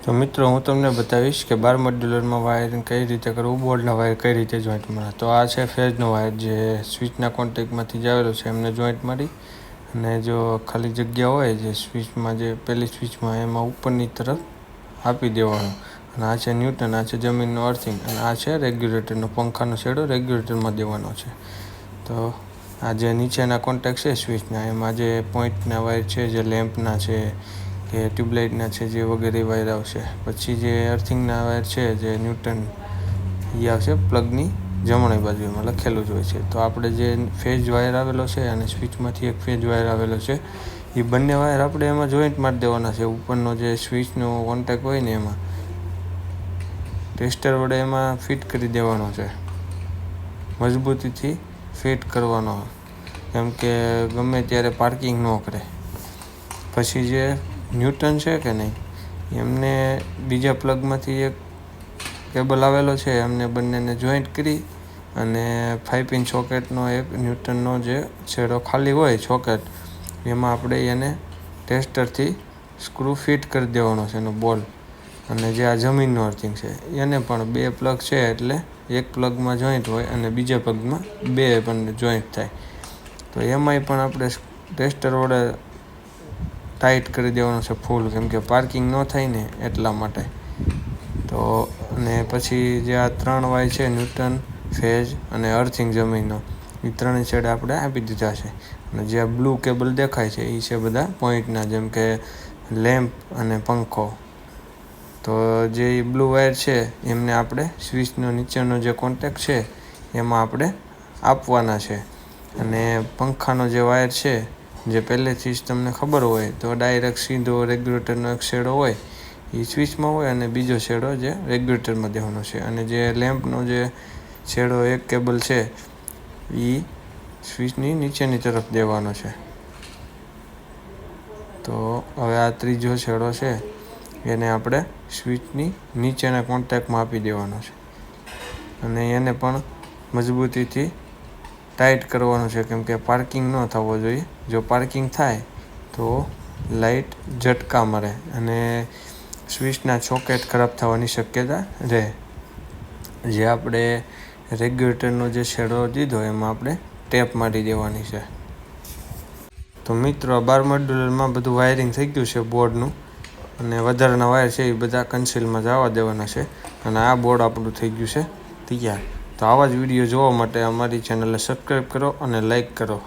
તો મિત્રો હું તમને બતાવીશ કે 12 મોડ્યુલરમાં વાયરિંગ કઈ રીતે કરવું, બોર્ડના વાયર કઈ રીતે જોઈન્ટ મારે. તો આ છે ફેઝનો વાયર જે સ્વિચના કોન્ટેક્ટમાંથી જ આવેલો છે, એમને જોઈન્ટ મારી અને જો ખાલી જગ્યા હોય જે સ્વિચમાં, જે પહેલી સ્વિચમાં, એમાં ઉપરની તરફ આપી દેવાનું. અને આ છે ન્યૂટન, આ છે જમીનનો અર્થિંગ, અને આ છે રેગ્યુલેટરનો પંખાનો શેડો રેગ્યુલેટરમાં દેવાનો છે. તો આ જે નીચેના કોન્ટેક્ટ છે સ્વિચના, એમાં જે પોઈન્ટના વાયર છે, જે લેમ્પના છે કે ટ્યુબલાઇટના છે, જે વગેરે વાયર આવશે. પછી જે અર્થિંગના વાયર છે જે ન્યૂટન, એ આવશે પ્લગની જમણી બાજુ, એમાં લખેલું જ હોય છે. તો આપણે જે ફેઝ વાયર આવેલો છે અને સ્વિચમાંથી એક ફેઝ વાયર આવેલો છે, એ બંને વાયર આપણે એમાં જોઈન્ટ મારી દેવાના છે. ઉપરનો જે સ્વિચનો કોન્ટેક્ટ હોય ને એમાં ટેસ્ટર વડે એમાં ફિટ કરી દેવાનો છે, મજબૂતીથી ફિટ કરવાનો, કેમ કે ગમે ત્યારે પાર્કિંગ ન કરે. પછી જે ન્યૂટન છે કે નહીં, એમને બીજા પ્લગમાંથી એક કેબલ આવેલો છે, એમને બંનેને જોઈન્ટ કરી અને 5 પિન સોકેટનો એક ન્યૂટનનો જે છેડો ખાલી હોય સોકેટ, એમાં આપણે એને ટેસ્ટરથી સ્ક્રૂ ફિટ કરી દેવાનો છે એનો બોલ. અને જે આ જમીનનો અર્થિંગ છે એને પણ 2 પ્લગ છે, એટલે એક પ્લગમાં જોઈન્ટ હોય અને બીજા પ્લગમાં 2 પણ જોઈન્ટ થાય. તો એમાંય પણ આપણે ટેસ્ટર વડે ટાઈટ કરી દેવાનું છે ફૂલ, કેમ કે પાર્કિંગ ન થાય ને એટલા માટે. તો અને પછી જે આ 3 વાય છે, ન્યૂટન, ફેઝ અને અર્થિંગ જમીનનો, એ ત્રણેય છેડે આપણે આપી દીધા છે. અને જે આ બ્લુ કેબલ દેખાય છે એ છે બધા પોઈન્ટના, જેમ કે લેમ્પ અને પંખો. તો જે બ્લુ વાયર છે એમને આપણે સ્વિચનો નીચેનો જે કોન્ટેક્ટ છે એમાં આપણે આપવાના છે. અને પંખાનો જે વાયર છે, જે પહેલેથી જ તમને ખબર હોય તો ડાયરેક્ટ સીધો રેગ્યુલેટરનો એક શેડો હોય એ સ્વિચમાં હોય અને બીજો શેડો જે રેગ્યુલેટરમાં દેવાનો છે. અને જે લેમ્પનો જે શેડો એક કેબલ છે એ સ્વિચની નીચેની તરફ દેવાનો છે. તો હવે આ ત્રીજો શેડો છે એને આપણે સ્વિચની નીચેના કોન્ટેક્ટમાં આપી દેવાનો છે અને એને પણ મજબૂતીથી ટાઈટ કરવાનું છે, કેમ કે પાર્કિંગ ન થવો જોઈએ. જો પાર્કિંગ થાય તો લાઇટ ઝટકા મારે અને સ્વિચના સોકેટ ખરાબ થવાની શક્યતા રહે. જે આપણે રેગ્યુલેટરનો જે શેડો દીધો એમાં આપણે ટેપ મારી દેવાની છે. તો મિત્રો આ 12 મોડ્યુલરમાં બધું વાયરિંગ થઈ ગયું છે બોર્ડનું, અને વધારાના વાયર છે એ બધા કન્સીલમાં જવા દેવાના છે. અને આ બોર્ડ આપણું થઈ ગયું છે તૈયાર. તો આવા જ વિડીયો જોવા માટે અમારી ચેનલને સબસ્ક્રાઈબ કરો અને લાઈક કરો.